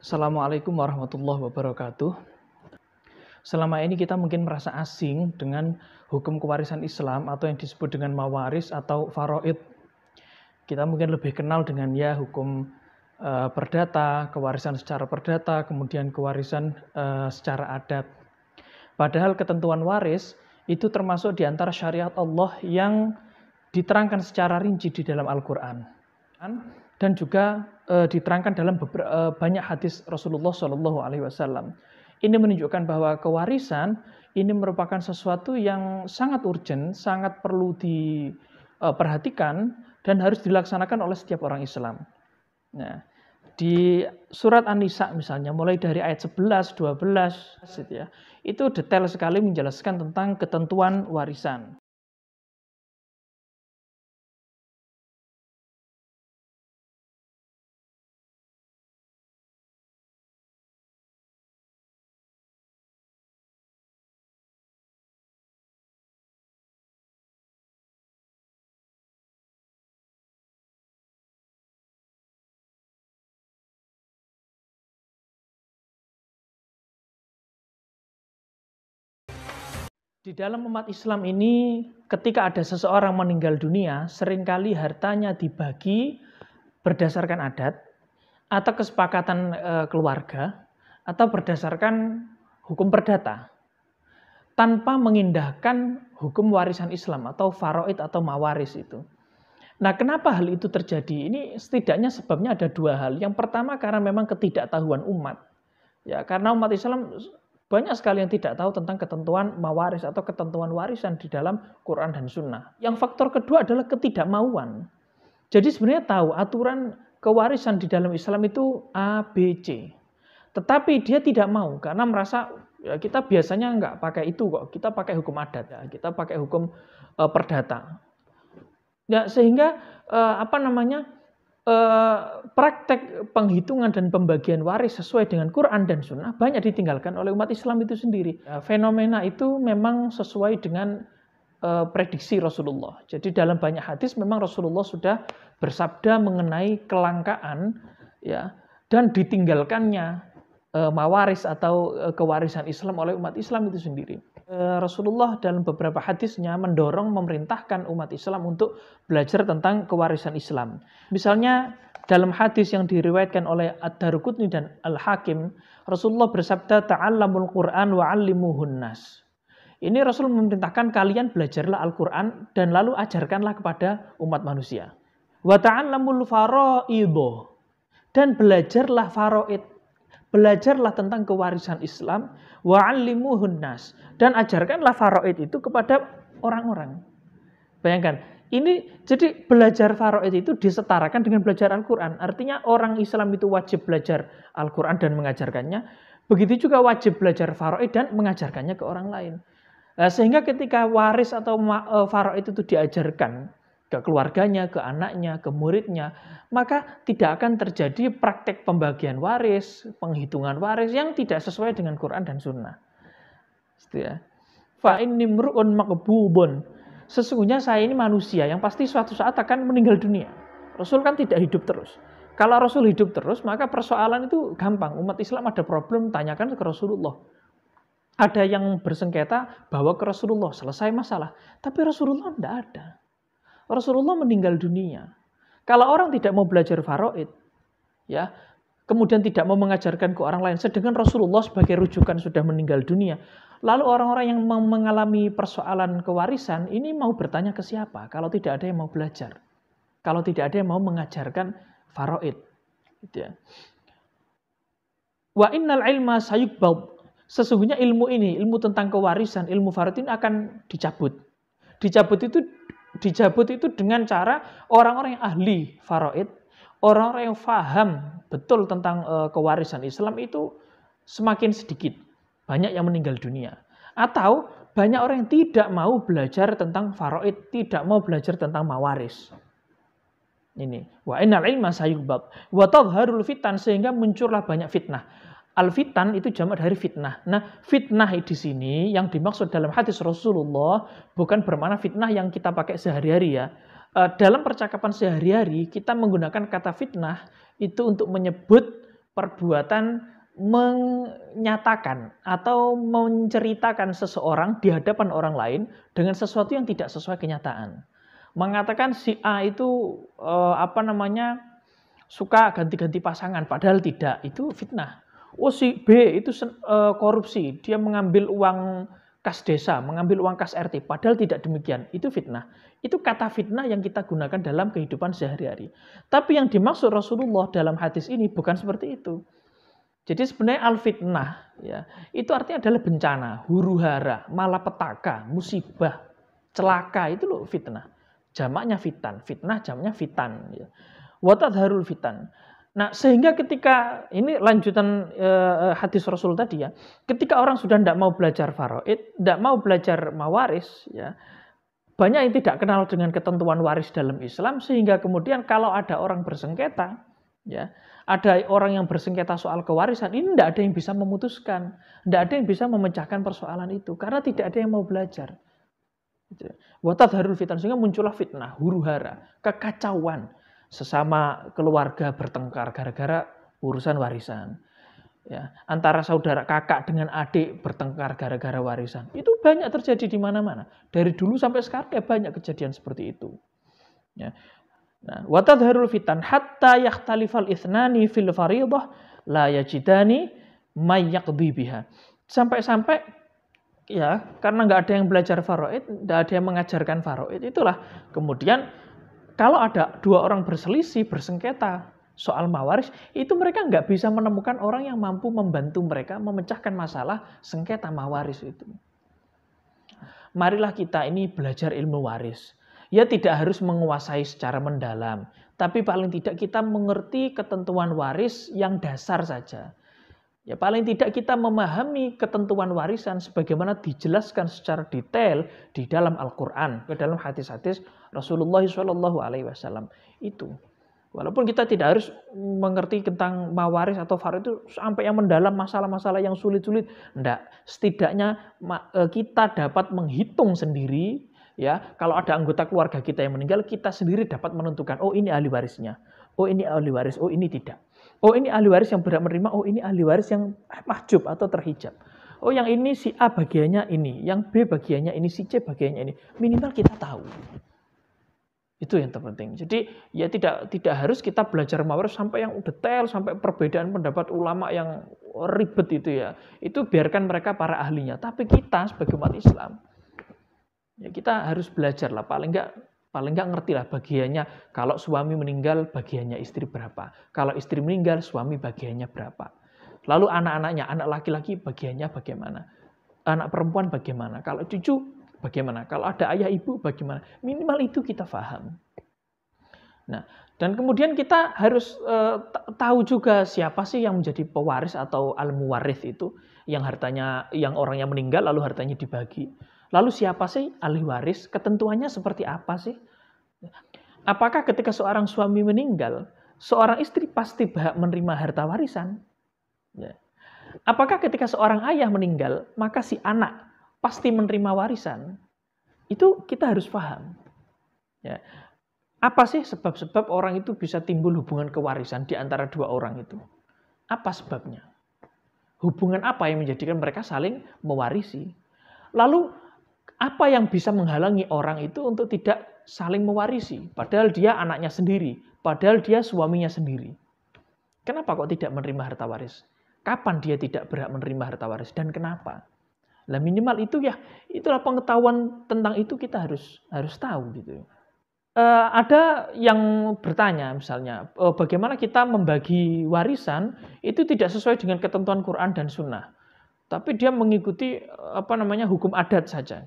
Assalamualaikum warahmatullahi wabarakatuh. Selama ini kita mungkin merasa asing dengan hukum kewarisan Islam atau yang disebut dengan mawaris atau faraid. Kita mungkin lebih kenal dengan hukum perdata, kewarisan secara perdata, kemudian kewarisan secara adat. Padahal ketentuan waris itu termasuk di antara syariat Allah yang diterangkan secara rinci di dalam Al-Quran. Dan juga diterangkan dalam banyak hadis Rasulullah SAW. Ini menunjukkan bahwa kewarisan ini merupakan sesuatu yang sangat urgent, sangat perlu diperhatikan dan harus dilaksanakan oleh setiap orang Islam. Nah, di surat An-Nisa misalnya, mulai dari ayat 11, 12, itu detail sekali menjelaskan tentang ketentuan warisan. Di dalam umat Islam ini, ketika ada seseorang meninggal dunia, seringkali hartanya dibagi berdasarkan adat, atau kesepakatan keluarga, atau berdasarkan hukum perdata, tanpa mengindahkan hukum warisan Islam atau faraid atau mawaris itu. Nah, kenapa hal itu terjadi? Ini setidaknya sebabnya ada dua hal. Yang pertama karena memang ketidaktahuan umat. Ya, karena umat Islam banyak sekali yang tidak tahu tentang ketentuan mawaris atau ketentuan warisan di dalam Quran dan Sunnah. Yang faktor kedua adalah ketidakmauan. Jadi sebenarnya tahu aturan kewarisan di dalam Islam itu A, B, C. Tetapi dia tidak mau karena merasa kita biasanya nggak pakai itu kok. Kita pakai hukum adat, kita pakai hukum perdata. Ya, sehingga praktek penghitungan dan pembagian waris sesuai dengan Quran dan Sunnah banyak ditinggalkan oleh umat Islam itu sendiri. Fenomena itu memang sesuai dengan prediksi Rasulullah. Jadi dalam banyak hadis memang Rasulullah sudah bersabda mengenai kelangkaan dan ditinggalkannya mawaris atau kewarisan Islam oleh umat Islam itu sendiri. Rasulullah dalam beberapa hadisnya mendorong memerintahkan umat Islam untuk belajar tentang kewarisan Islam. Misalnya dalam hadis yang diriwayatkan oleh Ad-Daruqutni dan Al-Hakim, Rasulullah bersabda, "Ta'allamul Qur'an wa 'allimuhun nas." Ini Rasul memerintahkan kalian belajarlah Al-Qur'an dan lalu ajarkanlah kepada umat manusia. Wa ta'allamul faraid, dan belajarlah faraid. Belajarlah tentang kewarisan Islam, wa'allimuhun nas, dan ajarkanlah faraid itu kepada orang-orang. Bayangkan, ini jadi belajar faraid itu disetarakan dengan belajar Al-Quran. Artinya orang Islam itu wajib belajar Al-Quran dan mengajarkannya. Begitu juga wajib belajar faraid dan mengajarkannya ke orang lain. Sehingga ketika waris atau faraid itu diajarkan ke keluarganya, ke anaknya, ke muridnya, maka tidak akan terjadi praktek pembagian waris, penghitungan waris yang tidak sesuai dengan Quran dan Sunnah. Fa inni mru'un maqbubun. Sesungguhnya saya ini manusia yang pasti suatu saat akan meninggal dunia. Rasul kan tidak hidup terus. Kalau Rasul hidup terus, maka persoalan itu gampang. Umat Islam ada problem, tanyakan ke Rasulullah. Ada yang bersengketa, bawa ke Rasulullah, selesai masalah. Tapi Rasulullah tidak ada. Rasulullah meninggal dunia. Kalau orang tidak mau belajar faraid, kemudian tidak mau mengajarkan ke orang lain, sedangkan Rasulullah sebagai rujukan sudah meninggal dunia, lalu orang-orang yang mengalami persoalan kewarisan ini mau bertanya ke siapa? Kalau tidak ada yang mau belajar, kalau tidak ada yang mau mengajarkan faraid, Wa innal ilma sayuqbad. Sesungguhnya ilmu ini, ilmu tentang kewarisan, ilmu faraid ini akan dicabut. Dicabut itu dengan cara orang-orang yang ahli faraid, orang-orang yang faham betul tentang kewarisan Islam itu semakin sedikit. Banyak yang meninggal dunia. Atau banyak orang yang tidak mau belajar tentang faraid, tidak mau belajar tentang mawaris. Ini, wa innal ilma sayuqbad wa tadharul fitan, sehingga muncullah banyak fitnah. Al-fitan itu jamak dari fitnah. Nah, fitnah di sini yang dimaksud dalam hadis Rasulullah bukan bermakna fitnah yang kita pakai sehari-hari ya. Dalam percakapan sehari-hari kita menggunakan kata fitnah itu untuk menyebut perbuatan menyatakan atau menceritakan seseorang di hadapan orang lain dengan sesuatu yang tidak sesuai kenyataan. Mengatakan si A itu suka ganti-ganti pasangan, padahal tidak, itu fitnah. Oh si B itu korupsi, dia mengambil uang kas desa, mengambil uang kas RT, padahal tidak demikian, itu fitnah. Itu kata fitnah yang kita gunakan dalam kehidupan sehari-hari. Tapi yang dimaksud Rasulullah dalam hadis ini bukan seperti itu. Jadi sebenarnya al-fitnah ya, itu artinya adalah bencana, huru-hara, malapetaka, musibah, celaka, itu loh fitnah. Jamaknya fitan, fitnah jamaknya fitan ya. Wa tadharul fitan. Nah, sehingga ketika ini lanjutan hadis Rasul tadi ya, ketika orang sudah tidak mau belajar faraid, tidak mau belajar mawaris ya, banyak yang tidak kenal dengan ketentuan waris dalam Islam, sehingga kemudian kalau ada orang bersengketa ya, ada orang yang bersengketa soal kewarisan, ini tidak ada yang bisa memutuskan, tidak ada yang bisa memecahkan persoalan itu, karena tidak ada yang mau belajar. Wa tadharul fitan, sehingga muncullah fitnah, huru-hara, kekacauan, sesama keluarga bertengkar gara-gara urusan warisan. Ya, antara saudara kakak dengan adik bertengkar gara-gara warisan. Itu banyak terjadi di mana-mana. Dari dulu sampai sekarang ya banyak kejadian seperti itu. Ya. Nah, wa tadharul fitan hatta yakhtalifal ithnani fil fariidah la yajidani may yaqdi biha. Sampai-sampai ya, karena nggak ada yang belajar faraid, nggak ada yang mengajarkan faraid, itulah kemudian kalau ada dua orang berselisih, bersengketa soal mawaris, itu mereka nggak bisa menemukan orang yang mampu membantu mereka memecahkan masalah sengketa mawaris itu. Marilah kita ini belajar ilmu waris. Ya tidak harus menguasai secara mendalam, tapi paling tidak kita mengerti ketentuan waris yang dasar saja. Ya paling tidak kita memahami ketentuan warisan sebagaimana dijelaskan secara detail di dalam Al-Quran, ke dalam hadis-hadis Rasulullah SAW itu. Walaupun kita tidak harus mengerti tentang mawaris atau farid itu sampai yang mendalam, masalah-masalah yang sulit-sulit, enggak. Setidaknya kita dapat menghitung sendiri, ya kalau ada anggota keluarga kita yang meninggal, kita sendiri dapat menentukan, oh ini ahli warisnya, oh ini ahli waris, oh ini tidak. Oh ini ahli waris yang berhak menerima, oh ini ahli waris yang mahjub atau terhijab. Oh yang ini si A bagiannya ini, yang B bagiannya ini, si C bagiannya ini. Minimal kita tahu. Itu yang terpenting. Jadi ya tidak harus kita belajar mawaris sampai yang detail, sampai perbedaan pendapat ulama yang ribet itu ya. Itu biarkan mereka para ahlinya. Tapi kita sebagai umat Islam, ya kita harus belajar lah, paling enggak ngerti lah bagiannya. Kalau suami meninggal, bagiannya istri berapa. Kalau istri meninggal, suami bagiannya berapa. Lalu anak-anaknya, anak laki-laki bagiannya bagaimana. Anak perempuan bagaimana. Kalau cucu bagaimana. Kalau ada ayah ibu bagaimana. Minimal itu kita paham. Nah, dan kemudian kita harus tahu juga siapa sih yang menjadi pewaris atau al-muwarith itu. Yang orangnya meninggal lalu hartanya dibagi. Lalu siapa sih ahli waris? Ketentuannya seperti apa sih? Apakah ketika seorang suami meninggal, seorang istri pasti berhak menerima harta warisan? Ya. Apakah ketika seorang ayah meninggal, maka si anak pasti menerima warisan? Itu kita harus paham. Ya. Apa sih sebab-sebab orang itu bisa timbul hubungan kewarisan di antara dua orang itu? Apa sebabnya? Hubungan apa yang menjadikan mereka saling mewarisi? Lalu apa yang bisa menghalangi orang itu untuk tidak saling mewarisi? Padahal dia anaknya sendiri, padahal dia suaminya sendiri. Kenapa kok tidak menerima harta waris? Kapan dia tidak berhak menerima harta waris dan kenapa? Nah minimal itu ya, itulah pengetahuan tentang itu kita harus tahu gitu. Ada yang bertanya misalnya, bagaimana kita membagi warisan itu tidak sesuai dengan ketentuan Quran dan Sunnah. Tapi dia mengikuti hukum adat saja.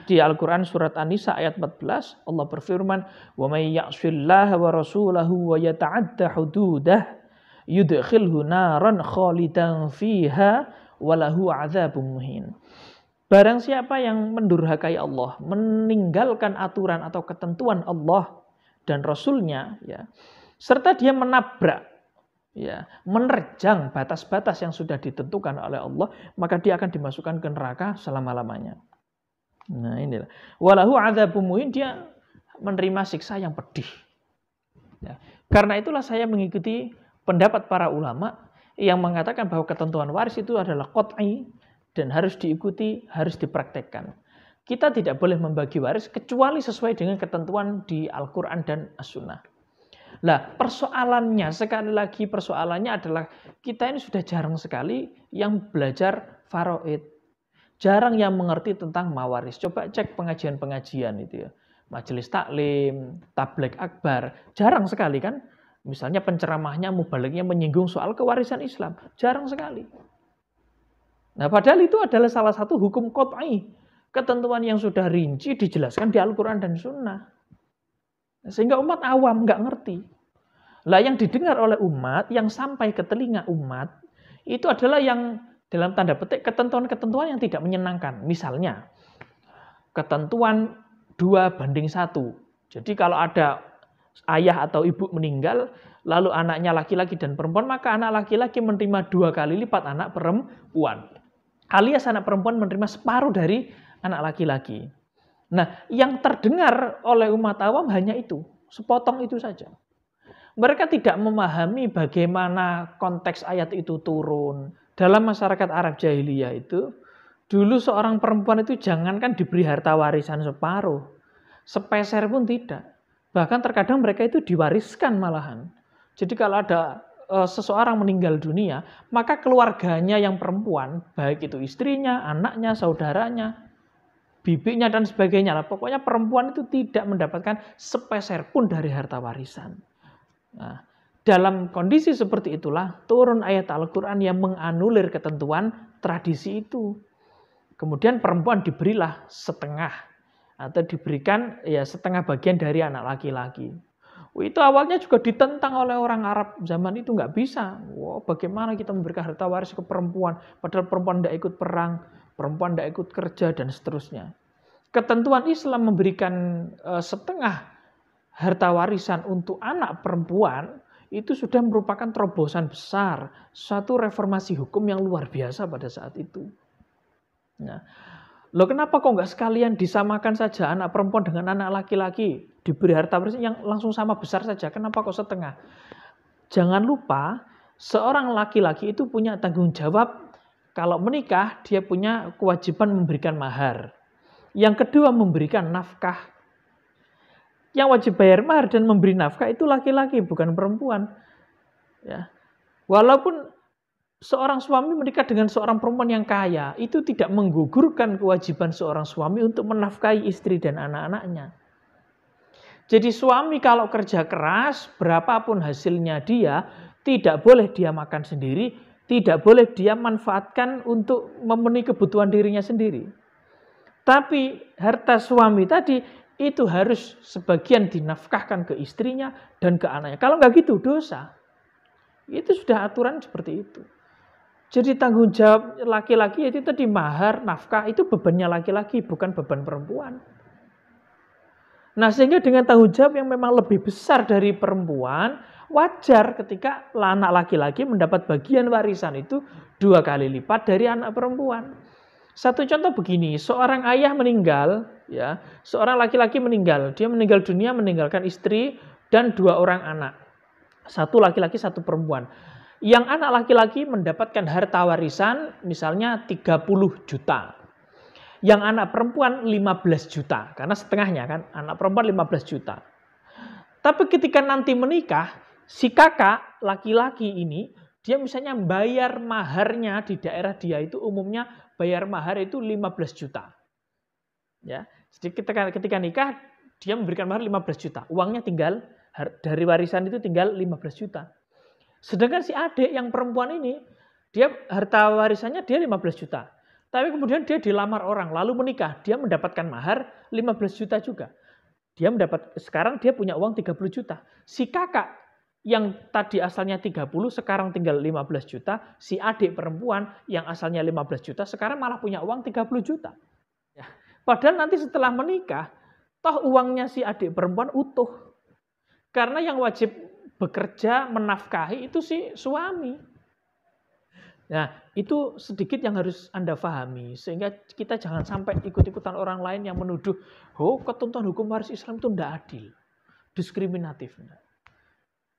Di Al-Quran surat An-Nisa ayat 14 Allah berfirman, "Wa may ya'sillaha wa rasulahu wa yata'adda hududah yudkhilhu naran khalidan fiha wa lahu 'adzabun muhin." Barang siapa yang mendurhakai Allah, meninggalkan aturan atau ketentuan Allah dan Rasulnya, ya, serta dia menabrak, ya, menerjang batas-batas yang sudah ditentukan oleh Allah, maka dia akan dimasukkan ke neraka selama-lamanya. Nah inilah. Walahu 'adzabun muhin, dia menerima siksa yang pedih. Ya. Karena itulah saya mengikuti pendapat para ulama yang mengatakan bahwa ketentuan waris itu adalah qat'i dan harus diikuti, harus dipraktekkan. Kita tidak boleh membagi waris kecuali sesuai dengan ketentuan di Al-Quran dan As-Sunnah. Nah, persoalannya, sekali lagi persoalannya adalah kita ini sudah jarang sekali yang belajar faraid. Jarang yang mengerti tentang mawaris. Coba cek pengajian-pengajian itu ya. Majelis taklim, tabligh akbar, jarang sekali kan? Misalnya penceramahnya, mubalignya menyinggung soal kewarisan Islam, jarang sekali. Nah, padahal itu adalah salah satu hukum qat'i, ketentuan yang sudah rinci dijelaskan di Al-Quran dan Sunnah. Sehingga umat awam nggak ngerti. Lah yang didengar oleh umat, yang sampai ke telinga umat, itu adalah yang dalam tanda petik ketentuan-ketentuan yang tidak menyenangkan. Misalnya, ketentuan 2:1. Jadi kalau ada ayah atau ibu meninggal, lalu anaknya laki-laki dan perempuan, maka anak laki-laki menerima 2 kali lipat anak perempuan. Alias anak perempuan menerima separuh dari anak laki-laki. Nah, yang terdengar oleh umat awam hanya itu, sepotong itu saja. Mereka tidak memahami bagaimana konteks ayat itu turun. Dalam masyarakat Arab jahiliyah itu, dulu seorang perempuan itu jangankan diberi harta warisan separuh, sepeser pun tidak. Bahkan terkadang mereka itu diwariskan malahan. Jadi kalau ada seseorang meninggal dunia, maka keluarganya yang perempuan, baik itu istrinya, anaknya, saudaranya, bibinya dan sebagainya, pokoknya perempuan itu tidak mendapatkan sepeser pun dari harta warisan. Nah, dalam kondisi seperti itulah turun ayat Al-Quran yang menganulir ketentuan tradisi itu. Kemudian perempuan diberilah setengah atau diberikan ya setengah bagian dari anak laki-laki. Itu awalnya juga ditentang oleh orang Arab zaman itu, nggak bisa. Wow, bagaimana kita memberikan harta waris ke perempuan, padahal perempuan tidak ikut perang, perempuan tidak ikut kerja dan seterusnya. Ketentuan Islam memberikan setengah harta warisan untuk anak perempuan itu sudah merupakan terobosan besar, suatu reformasi hukum yang luar biasa pada saat itu. Nah, loh kenapa kok nggak sekalian disamakan saja anak perempuan dengan anak laki-laki, diberi harta warisan yang langsung sama besar saja, kenapa kok setengah? Jangan lupa, seorang laki-laki itu punya tanggung jawab, kalau menikah dia punya kewajiban memberikan mahar. Yang kedua memberikan nafkah. Yang wajib bayar mahar dan memberi nafkah itu laki-laki, bukan perempuan. Ya. Walaupun seorang suami menikah dengan seorang perempuan yang kaya, itu tidak menggugurkan kewajiban seorang suami untuk menafkahi istri dan anak-anaknya. Jadi suami kalau kerja keras, berapapun hasilnya dia, tidak boleh dia makan sendiri, tidak boleh dia manfaatkan untuk memenuhi kebutuhan dirinya sendiri. Tapi harta suami tadi itu harus sebagian dinafkahkan ke istrinya dan ke anaknya. Kalau nggak gitu dosa. Itu sudah aturan seperti itu. Jadi tanggung jawab laki-laki itu tadi mahar, nafkah itu bebannya laki-laki, bukan beban perempuan. Nah sehingga dengan tanggung jawab yang memang lebih besar dari perempuan, wajar ketika anak laki-laki mendapat bagian warisan itu 2 kali lipat dari anak perempuan. Satu contoh begini, seorang ayah meninggal, ya, seorang laki-laki meninggal, dia meninggal dunia meninggalkan istri dan 2 orang anak. 1 laki-laki, 1 perempuan. Yang anak laki-laki mendapatkan harta warisan misalnya 30 juta. Yang anak perempuan 15 juta. Karena setengahnya kan, anak perempuan 15 juta. Tapi ketika nanti menikah, si kakak laki-laki ini, dia misalnya bayar maharnya di daerah dia itu umumnya bayar mahar itu 15 juta. Ya, jadi ketika nikah, dia memberikan mahar 15 juta. Uangnya tinggal, dari warisan itu tinggal 15 juta. Sedangkan si adik yang perempuan ini, dia harta warisannya dia 15 juta. Tapi kemudian dia dilamar orang, lalu menikah. Dia mendapatkan mahar 15 juta juga. Sekarang dia punya uang 30 juta. Si kakak yang tadi asalnya 30, sekarang tinggal 15 juta. Si adik perempuan yang asalnya 15 juta, sekarang malah punya uang 30 juta. Ya. Padahal nanti setelah menikah, toh uangnya si adik perempuan utuh. Karena yang wajib bekerja menafkahi itu si suami. Nah, itu sedikit yang harus Anda pahami. Sehingga kita jangan sampai ikut-ikutan orang lain yang menuduh, oh ketentuan hukum waris Islam itu tidak adil, diskriminatif.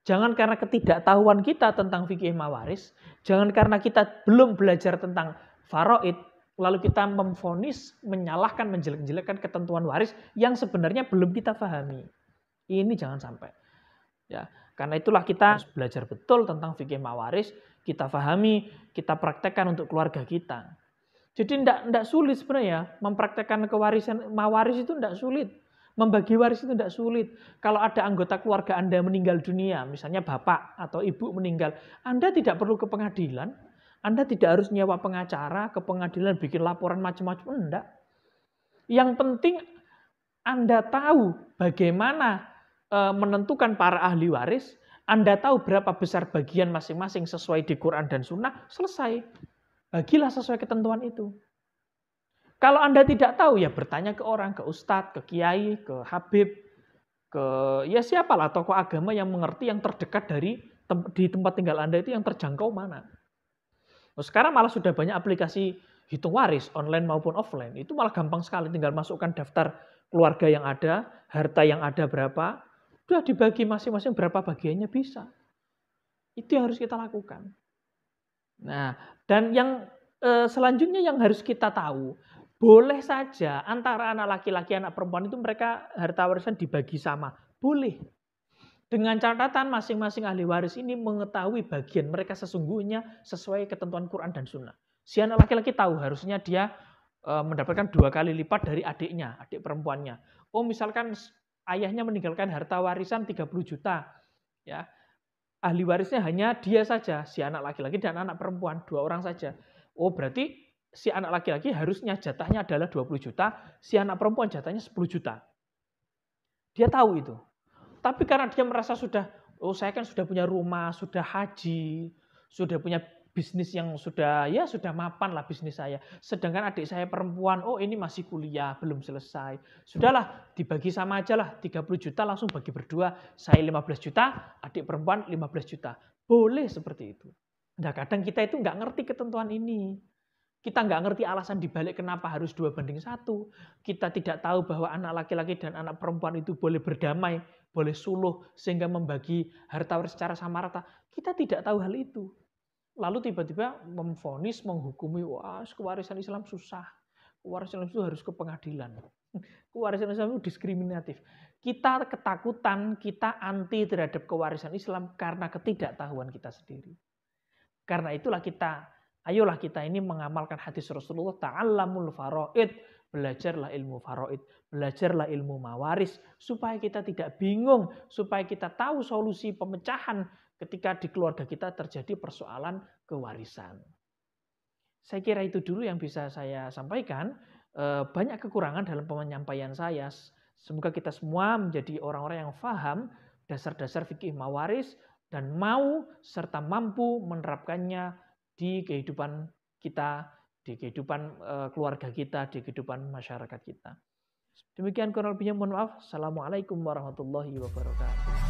Jangan karena ketidaktahuan kita tentang fikih mawaris, jangan karena kita belum belajar tentang faraid, lalu kita memvonis, menyalahkan, menjelek-jelekkan ketentuan waris yang sebenarnya belum kita pahami. Ini jangan sampai. Ya, karena itulah kita harus belajar betul tentang fikih mawaris, kita pahami, kita praktekkan untuk keluarga kita. Jadi tidak sulit sebenarnya mempraktekkan kewarisan mawaris itu tidak sulit. Membagi waris itu tidak sulit. Kalau ada anggota keluarga Anda meninggal dunia, misalnya bapak atau ibu meninggal, Anda tidak perlu ke pengadilan. Anda tidak harus nyewa pengacara ke pengadilan bikin laporan macam-macam. Enggak. Yang penting Anda tahu bagaimana menentukan para ahli waris. Anda tahu berapa besar bagian masing-masing sesuai di Quran dan Sunnah, selesai. Bagilah sesuai ketentuan itu. Kalau Anda tidak tahu, ya bertanya ke orang, ke ustadz, ke kiai, ke habib, ke ya siapalah tokoh agama yang mengerti, yang terdekat di tempat tinggal Anda itu yang terjangkau mana. Nah, sekarang malah sudah banyak aplikasi hitung waris, online maupun offline. Itu malah gampang sekali, tinggal masukkan daftar keluarga yang ada, harta yang ada berapa, sudah dibagi masing-masing berapa bagiannya bisa. Itu yang harus kita lakukan. Nah, dan yang selanjutnya yang harus kita tahu, boleh saja antara anak laki-laki anak perempuan itu mereka harta warisan dibagi sama. Boleh. Dengan catatan masing-masing ahli waris ini mengetahui bagian mereka sesungguhnya sesuai ketentuan Quran dan Sunnah. Si anak laki-laki tahu harusnya dia mendapatkan 2 kali lipat dari adiknya, adik perempuannya. Oh, misalkan ayahnya meninggalkan harta warisan 30 juta. Ya. Ahli warisnya hanya dia saja, si anak laki-laki dan anak perempuan, 2 orang saja. Oh, berarti si anak laki-laki harusnya jatahnya adalah 20 juta, si anak perempuan jatahnya 10 juta. Dia tahu itu. Tapi karena dia merasa sudah, oh saya kan sudah punya rumah, sudah haji, sudah punya bisnis yang sudah mapan lah bisnis saya. Sedangkan adik saya perempuan, oh ini masih kuliah, belum selesai. Sudahlah, dibagi sama aja lah, 30 juta langsung bagi berdua. Saya 15 juta, adik perempuan 15 juta. Boleh seperti itu. Nah kadang kita itu nggak ngerti ketentuan ini. Kita nggak ngerti alasan dibalik kenapa harus 2:1. Kita tidak tahu bahwa anak laki-laki dan anak perempuan itu boleh berdamai, boleh suluh, sehingga membagi harta waris secara sama rata. Kita tidak tahu hal itu. Lalu tiba-tiba memvonis, menghukumi, wah kewarisan Islam susah. Kewarisan Islam itu harus ke pengadilan. Kewarisan Islam itu diskriminatif. Kita ketakutan, kita anti terhadap kewarisan Islam karena ketidaktahuan kita sendiri. Karena itulah ayolah kita ini mengamalkan hadis Rasulullah, ta'allamul faraid, belajarlah ilmu faraid, belajarlah ilmu mawaris, supaya kita tidak bingung, supaya kita tahu solusi pemecahan ketika di keluarga kita terjadi persoalan kewarisan. Saya kira itu dulu yang bisa saya sampaikan. Banyak kekurangan dalam penyampaian saya. Semoga kita semua menjadi orang-orang yang paham dasar-dasar fikih mawaris dan mau serta mampu menerapkannya di kehidupan kita, di kehidupan keluarga kita, di kehidupan masyarakat kita. Demikian kurang lebihnya, mohon maaf. Assalamualaikum warahmatullahi wabarakatuh.